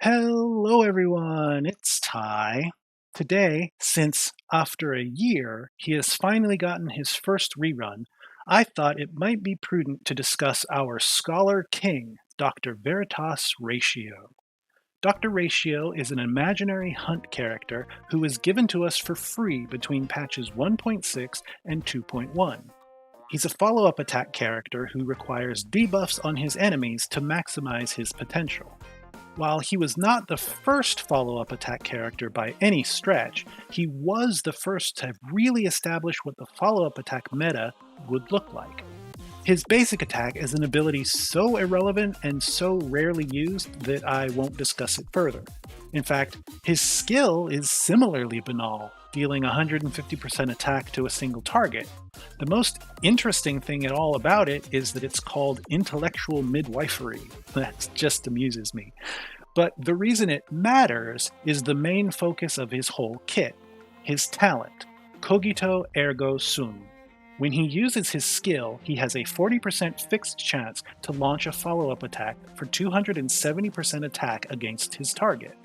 Hello, everyone. It's Ty. Today, since after a year he has finally gotten his first rerun, I thought it might be prudent to discuss our Scholar King, Dr. Veritas Ratio. Dr. Ratio is an imaginary hunt character who is given to us for free between patches 1.6 and 2.1. He's a follow-up attack character who requires debuffs on his enemies to maximize his potential. While he was not the first follow-up attack character by any stretch, he was the first to really establish what the follow-up attack meta would look like. His basic attack is an ability so irrelevant and so rarely used that I won't discuss it further. In fact, his skill is similarly banal, dealing 150% attack to a single target. The most interesting thing at all about it is that it's called intellectual midwifery. That just amuses me. But the reason it matters is the main focus of his whole kit, his talent, cogito ergo sum. When he uses his skill, he has a 40% fixed chance to launch a follow-up attack for 270% attack against his target.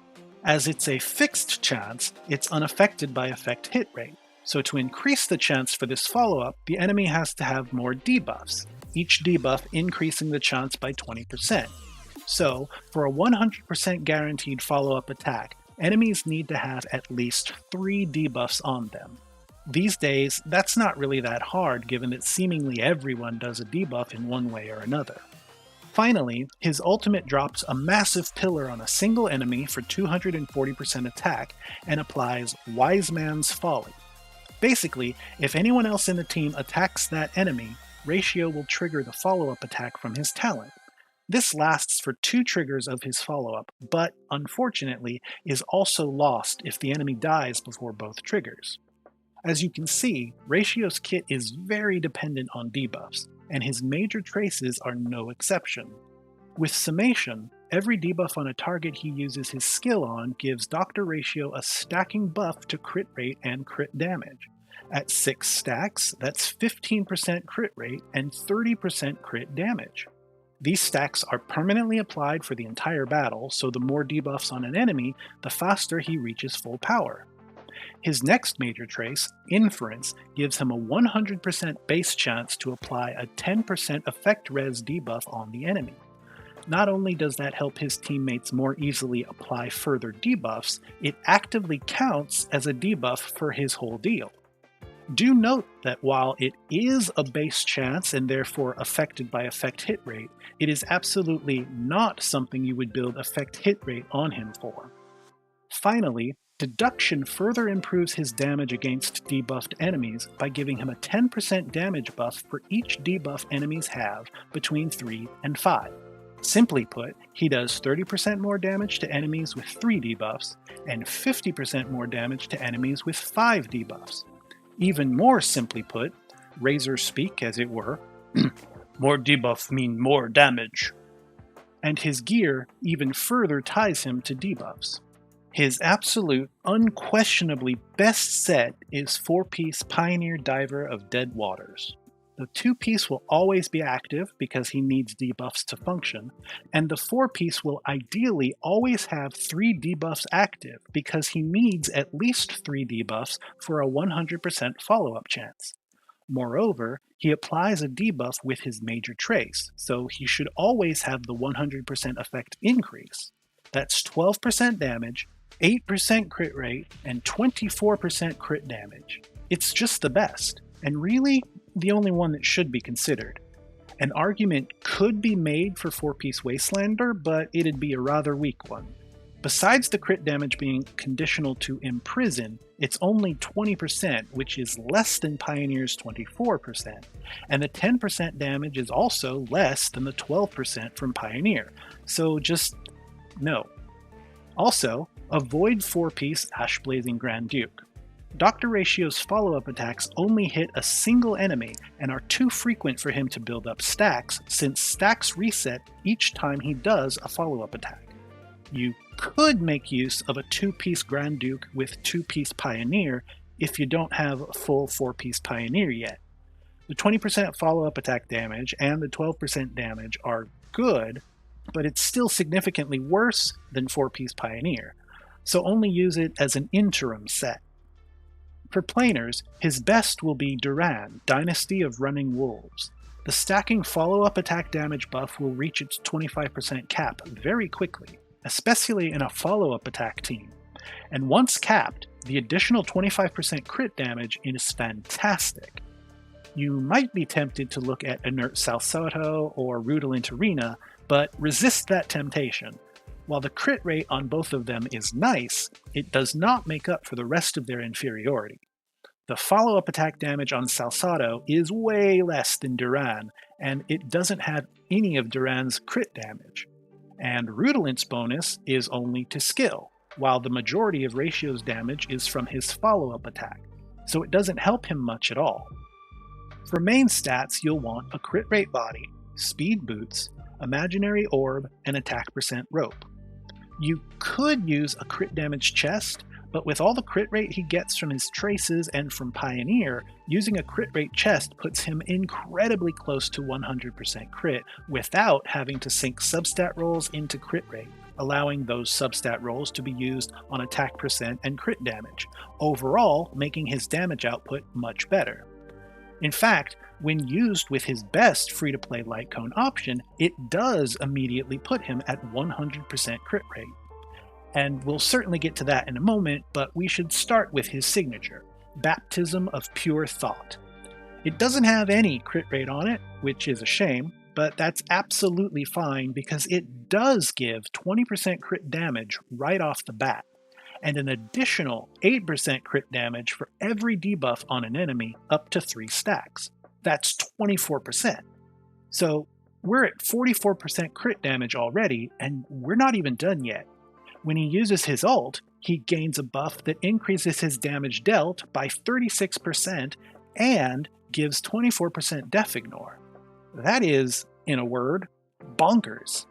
As it's a fixed chance, it's unaffected by effect hit rate. So to increase the chance for this follow-up, the enemy has to have more debuffs, each debuff increasing the chance by 20%. So, for a 100% guaranteed follow-up attack, enemies need to have at least 3 debuffs on them. These days, that's not really that hard given that seemingly everyone does a debuff in one way or another. Finally, his ultimate drops a massive pillar on a single enemy for 240% attack and applies Wise Man's Folly. Basically, if anyone else in the team attacks that enemy, Ratio will trigger the follow-up attack from his talent. This lasts for 2 triggers of his follow-up, but unfortunately is also lost if the enemy dies before both triggers. As you can see, Ratio's kit is very dependent on debuffs, and his major traces are no exception. With Summation, every debuff on a target he uses his skill on gives Dr. Ratio a stacking buff to crit rate and crit damage. At 6 stacks, that's 15% crit rate and 30% crit damage. These stacks are permanently applied for the entire battle, so the more debuffs on an enemy, the faster he reaches full power. His next major trace, Inference, gives him a 100% base chance to apply a 10% effect res debuff on the enemy. Not only does that help his teammates more easily apply further debuffs, it actively counts as a debuff for his whole deal. Do note that while it is a base chance and therefore affected by effect hit rate, it is absolutely not something you would build effect hit rate on him for. Finally, Deduction further improves his damage against debuffed enemies by giving him a 10% damage buff for each debuff enemies have between 3 and 5. Simply put, he does 30% more damage to enemies with 3 debuffs and 50% more damage to enemies with 5 debuffs. Even more simply put, razor speak as it were, more debuff mean more damage. And his gear even further ties him to debuffs. His absolute, unquestionably best set is 4-piece Pioneer Diver of Dead Waters. The 2-piece will always be active because he needs debuffs to function, and the 4-piece will ideally always have 3 debuffs active because he needs at least 3 debuffs for a 100% follow-up chance. Moreover, he applies a debuff with his major trace, so he should always have the 100% effect increase. That's 12% damage, 8% crit rate, and 24% crit damage. It's just the best, and really, the only one that should be considered. An argument could be made for 4-piece Wastelander, but it'd be a rather weak one. Besides the crit damage being conditional to Imprison, it's only 20%, which is less than Pioneer's 24%, and the 10% damage is also less than the 12% from Pioneer, so just no. Also, avoid 4-piece Ashblazing Grand Duke. Dr. Ratio's follow-up attacks only hit a single enemy and are too frequent for him to build up stacks, since stacks reset each time he does a follow-up attack. You could make use of a 2-piece Grand Duke with 2-piece Pioneer if you don't have a full 4-piece Pioneer yet. The 20% follow-up attack damage and the 12% damage are good, but it's still significantly worse than 4-piece Pioneer, so only use it as an interim set. For planers, his best will be Duran, Dynasty of Running Wolves. The stacking follow-up attack damage buff will reach its 25% cap very quickly, especially in a follow-up attack team. And once capped, the additional 25% crit damage is fantastic. You might be tempted to look at Inert Salsoto or Rudolent Arena, but resist that temptation. While the crit rate on both of them is nice, it does not make up for the rest of their inferiority. The follow-up attack damage on Salsato is way less than Duran, and it doesn't have any of Duran's crit damage. And Rudolent's bonus is only to skill, while the majority of Ratio's damage is from his follow-up attack, so it doesn't help him much at all. For main stats, you'll want a crit rate body, speed boots, imaginary orb, and attack percent rope. You could use a crit damage chest, but with all the crit rate he gets from his traces and from Pioneer, using a crit rate chest puts him incredibly close to 100% crit without having to sink substat rolls into crit rate, allowing those substat rolls to be used on attack percent and crit damage, overall making his damage output much better. In fact, when used with his best free-to-play light cone option, it does immediately put him at 100% crit rate. And we'll certainly get to that in a moment, but we should start with his signature, Baptism of Pure Thought. It doesn't have any crit rate on it, which is a shame, but that's absolutely fine because it does give 20% crit damage right off the bat, and an additional 8% crit damage for every debuff on an enemy up to 3 stacks. That's 24%. So we're at 44% crit damage already, and we're not even done yet. When he uses his ult, he gains a buff that increases his damage dealt by 36% and gives 24% def ignore. That is, in a word, bonkers.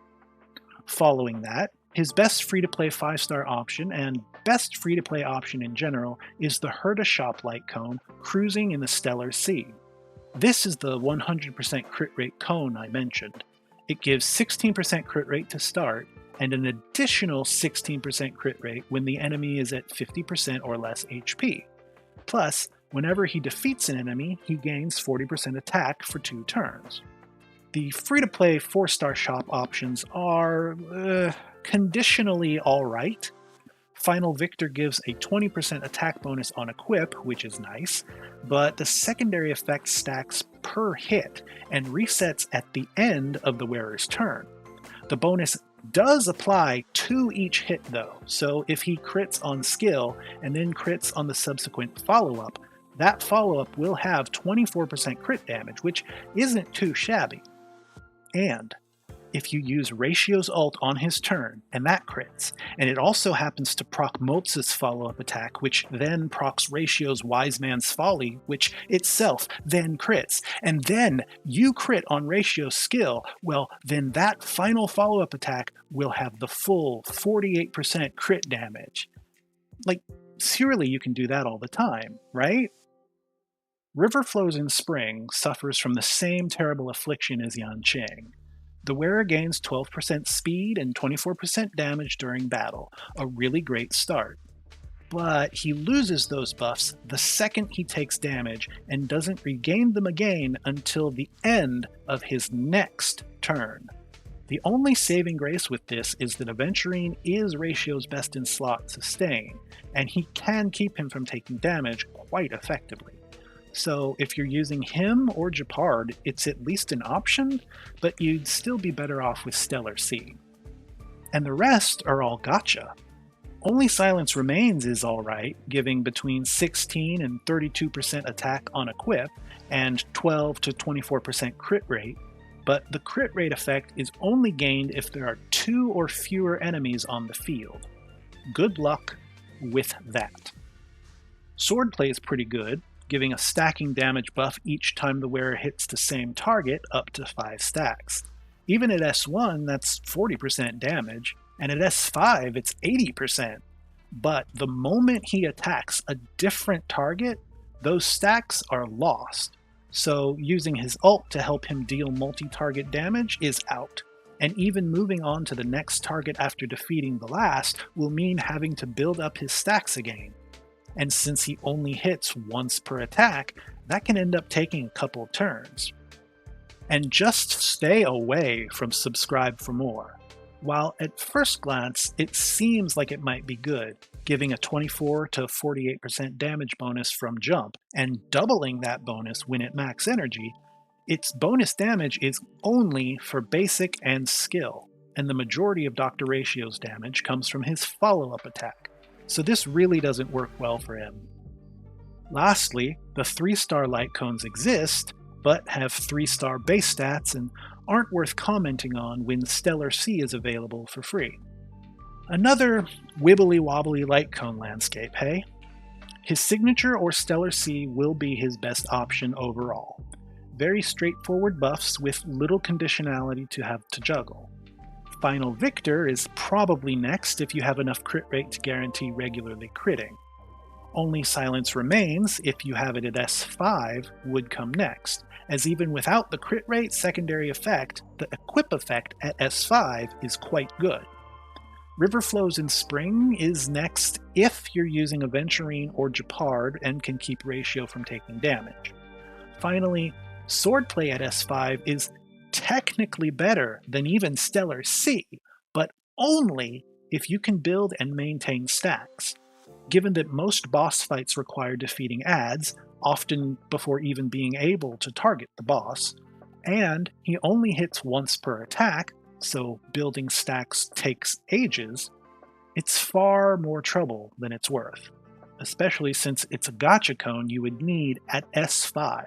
Following that, his best free-to-play 5-star option and best free-to-play option in general is the Herta Shop Light Cone cruising in the Stellar Sea. This is the 100% crit rate cone I mentioned. It gives 16% crit rate to start, and an additional 16% crit rate when the enemy is at 50% or less HP. Plus, whenever he defeats an enemy, he gains 40% attack for 2 turns. The free-to-play 4-star shop options are conditionally alright. Final Victor gives a 20% attack bonus on equip, which is nice, but the secondary effect stacks per hit and resets at the end of the wearer's turn. The bonus does apply to each hit though, so if he crits on skill and then crits on the subsequent follow-up, that follow-up will have 24% crit damage, which isn't too shabby. And if you use Ratio's ult on his turn, and that crits, and it also happens to proc Moltz's follow-up attack, which then procs Ratio's Wise Man's Folly, which itself then crits, and then you crit on Ratio's skill, well, then that final follow-up attack will have the full 48% crit damage. Like, surely you can do that all the time, right? River Flows in Spring suffers from the same terrible affliction as Yanqing. The wearer gains 12% speed and 24% damage during battle, a really great start. But he loses those buffs the second he takes damage and doesn't regain them again until the end of his next turn. The only saving grace with this is that Aventurine is Ratio's best in slot sustain, and he can keep him from taking damage quite effectively. So if you're using him or Japard, it's at least an option, but you'd still be better off with Stellar Sea. And the rest are all gotcha. Only Silence Remains is alright, giving between 16 and 32% attack on equip, and 12 to 24% crit rate, but the crit rate effect is only gained if there are 2 or fewer enemies on the field. Good luck with that. Swordplay is pretty good, giving a stacking damage buff each time the wearer hits the same target up to 5 stacks. Even at S1, that's 40% damage, and at S5, it's 80%. But the moment he attacks a different target, those stacks are lost. So using his ult to help him deal multi-target damage is out. and even moving on to the next target after defeating the last will mean having to build up his stacks again. And since he only hits once per attack, that can end up taking a couple turns. And just stay away from subscribe for more. While at first glance it seems like it might be good, giving a 24 to 48% damage bonus from jump and doubling that bonus when at max energy, its bonus damage is only for basic and skill, and the majority of Dr. Ratio's damage comes from his follow-up attack, so this really doesn't work well for him. Lastly, the 3-star light cones exist, but have 3-star base stats and aren't worth commenting on when Stellar C is available for free. Another wibbly wobbly light cone landscape, hey? His signature or Stellar C will be his best option overall. Very straightforward buffs with little conditionality to have to juggle. Final Victor is probably next if you have enough crit rate to guarantee regularly critting. Only Silence Remains, if you have it at S5, would come next, as even without the crit rate secondary effect, the equip effect at S5 is quite good. River Flows in Spring is next if you're using Aventurine or Japard and can keep Ratio from taking damage. Finally, Swordplay at S5 is technically better than even Stellar C, but only if you can build and maintain stacks. Given that most boss fights require defeating adds, often before even being able to target the boss, and he only hits once per attack, so building stacks takes ages, it's far more trouble than it's worth, especially since it's a gacha cone you would need at S5.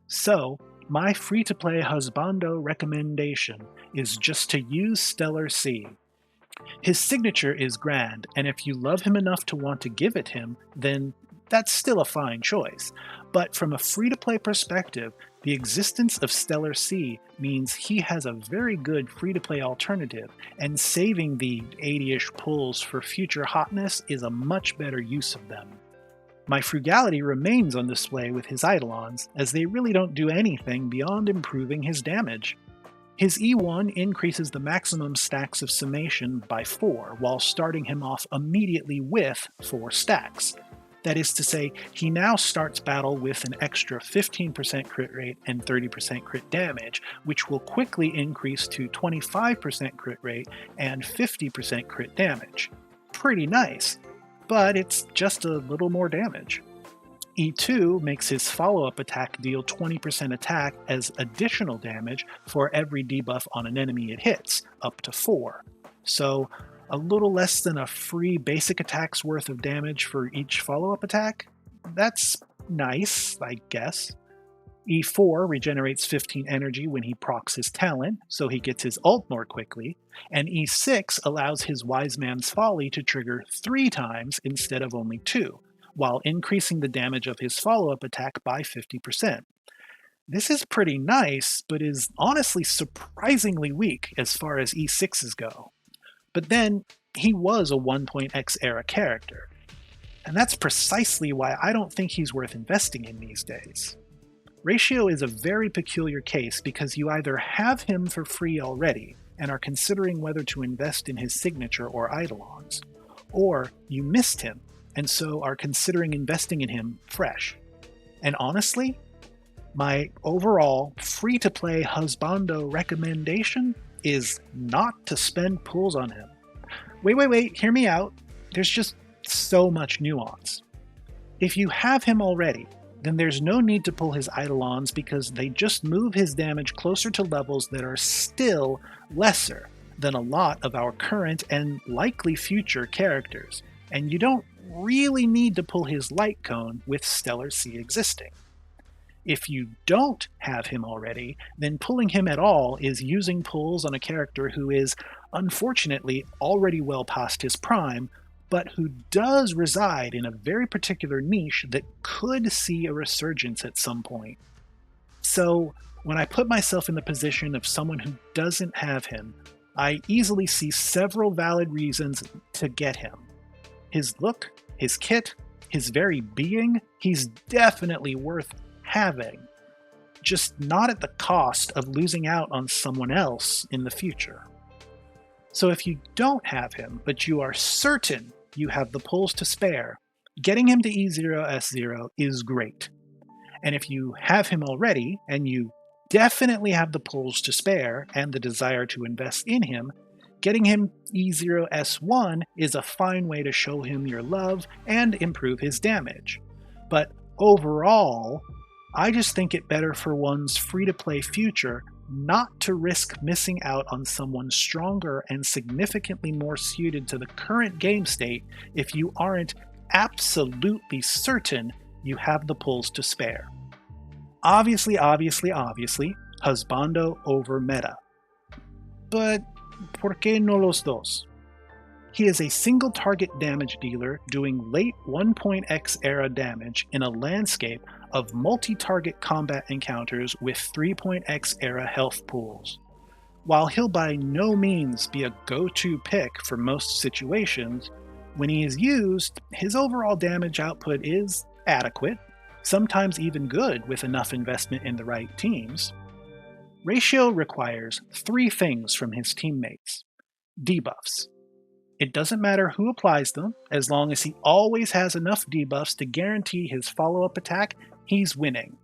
So, my free-to-play Husbando recommendation is just to use Stellar C. His signature is grand, and if you love him enough to want to give it him, then that's still a fine choice. But from a free-to-play perspective, the existence of Stellar C means he has a very good free-to-play alternative, and saving the 80-ish pulls for future hotness is a much better use of them. My frugality remains on display with his Eidolons, as they really don't do anything beyond improving his damage. His E1 increases the maximum stacks of Summation by 4, while starting him off immediately with 4 stacks. That is to say, he now starts battle with an extra 15% crit rate and 30% crit damage, which will quickly increase to 25% crit rate and 50% crit damage. Pretty nice, but it's just a little more damage. E2 makes his follow-up attack deal 20% attack as additional damage for every debuff on an enemy it hits, up to 4. So, a little less than a free basic attack's worth of damage for each follow-up attack? That's nice, I guess. E4 regenerates 15 energy when he procs his talent, so he gets his ult more quickly, and E6 allows his Wise Man's Folly to trigger 3 times instead of only 2, while increasing the damage of his follow-up attack by 50%. This is pretty nice, but is honestly surprisingly weak as far as E6s go. But then, he was a 1.x era character, and that's precisely why I don't think he's worth investing in these days. Ratio is a very peculiar case because you either have him for free already and are considering whether to invest in his signature or Eidolons, or you missed him and so are considering investing in him fresh. And honestly, my overall free-to-play Husbando recommendation is not to spend pulls on him. Wait, hear me out. There's just so much nuance. If you have him already, then there's no need to pull his Eidolons because they just move his damage closer to levels that are still lesser than a lot of our current and likely future characters, and you don't really need to pull his light cone with Stellar C existing. If you don't have him already, then pulling him at all is using pulls on a character who is, unfortunately, already well past his prime, but who does reside in a very particular niche that could see a resurgence at some point. So, when I put myself in the position of someone who doesn't have him, I easily see several valid reasons to get him. His look, his kit, his very being, he's definitely worth having. just not at the cost of losing out on someone else in the future. So if you don't have him, but you are certain you have the pulls to spare, getting him to E0S0 is great. And if you have him already, and you definitely have the pulls to spare and the desire to invest in him, getting him E0S1 is a fine way to show him your love and improve his damage. But overall, I just think it better for one's free-to-play future not to risk missing out on someone stronger and significantly more suited to the current game state if you aren't absolutely certain you have the pulls to spare. Obviously, Husbando over meta. But ¿por qué no los dos? He is a single target damage dealer doing late 1.x era damage in a landscape of multi-target combat encounters with 3.x era health pools. While he'll by no means be a go-to pick for most situations, when he is used, his overall damage output is adequate, sometimes even good with enough investment in the right teams. Ratio requires 3 things from his teammates. Debuffs. It doesn't matter who applies them, as long as he always has enough debuffs to guarantee his follow-up attack, he's winning.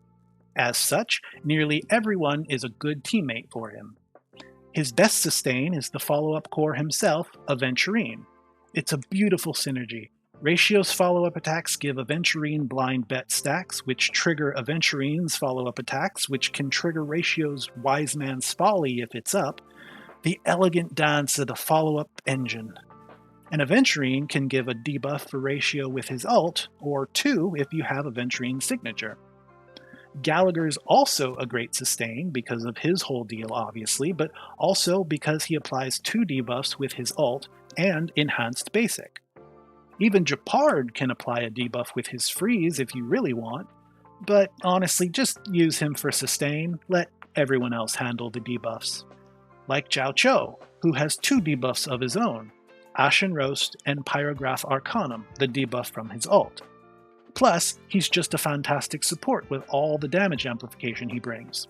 As such, nearly everyone is a good teammate for him. His best sustain is the follow-up core himself, Aventurine. It's a beautiful synergy. Ratio's follow-up attacks give Aventurine blind bet stacks, which trigger Aventurine's follow-up attacks, which can trigger Ratio's Wise Man's Folly if it's up. The elegant dance of the follow-up engine. An Aventurine can give a debuff for Ratio with his ult, or 2 if you have Aventurine's signature. Gallagher's also a great sustain because of his whole deal obviously, but also because he applies 2 debuffs with his ult and enhanced basic. Even Japard can apply a debuff with his freeze if you really want, but honestly just use him for sustain, let everyone else handle the debuffs. Like Zhao Cho, who has 2 debuffs of his own, Ashen Roast and Pyrograph Arcanum, the debuff from his ult. Plus, he's just a fantastic support with all the damage amplification he brings.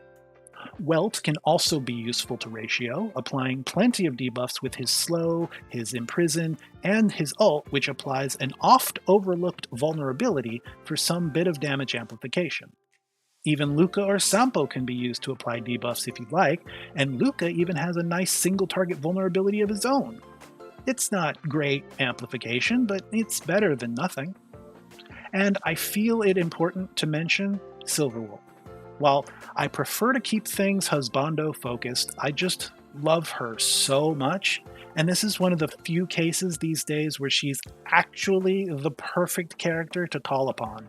Welt can also be useful to Ratio, applying plenty of debuffs with his Slow, his Imprison, and his ult, which applies an oft-overlooked vulnerability for some bit of damage amplification. Even Luca or Sampo can be used to apply debuffs if you'd like, and Luca even has a nice single-target vulnerability of his own. It's not great amplification, but it's better than nothing. And I feel it important to mention Silverwolf. While I prefer to keep things Husbando focused, I just love her so much, and this is one of the few cases these days where she's actually the perfect character to call upon.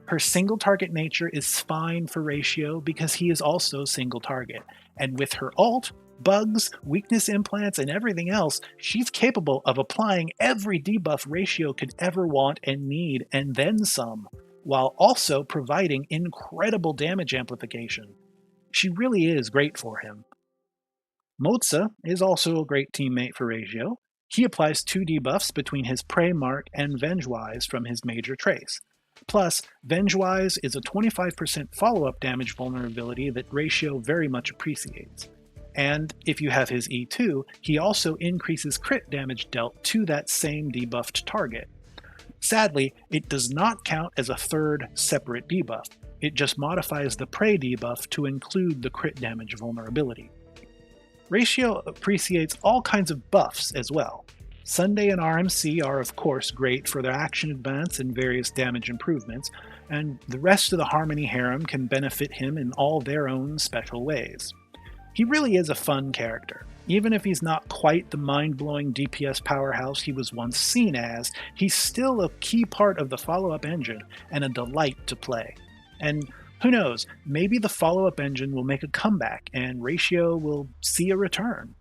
Her single target nature is fine for Ratio because he is also single target, and with her ult, bugs, weakness implants, and everything else, she's capable of applying every debuff Ratio could ever want and need, and then some, while also providing incredible damage amplification. She really is great for him. Moza is also a great teammate for Ratio. He applies 2 debuffs between his Prey Mark and Vengewise from his major trace. Plus, Vengewise is a 25% follow-up damage vulnerability that Ratio very much appreciates. And if you have his E2, he also increases crit damage dealt to that same debuffed target. Sadly, it does not count as a third separate debuff. It just modifies the Prey debuff to include the crit damage vulnerability. Ratio appreciates all kinds of buffs as well. Sunday and RMC are of course great for their action advance and various damage improvements, and the rest of the Harmony Harem can benefit him in all their own special ways. He really is a fun character. Even if he's not quite the mind-blowing DPS powerhouse he was once seen as, he's still a key part of the follow-up engine and a delight to play. And who knows, maybe the follow-up engine will make a comeback and Ratio will see a return.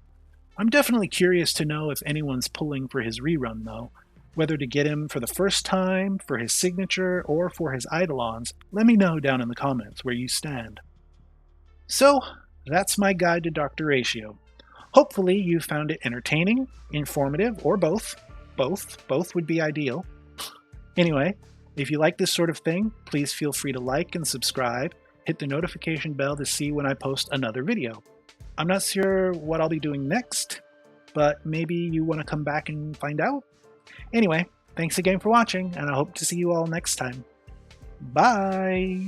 I'm definitely curious to know if anyone's pulling for his rerun though. Whether to get him for the first time, for his signature, or for his Eidolons, let me know down in the comments where you stand. So, that's my guide to Dr. Ratio. Hopefully you found it entertaining, informative, or both. Both would be ideal. Anyway, if you like this sort of thing, please feel free to like and subscribe. hit the notification bell to see when I post another video. I'm not sure what I'll be doing next, but maybe you want to come back and find out? Anyway, thanks again for watching, and I hope to see you all next time. Bye!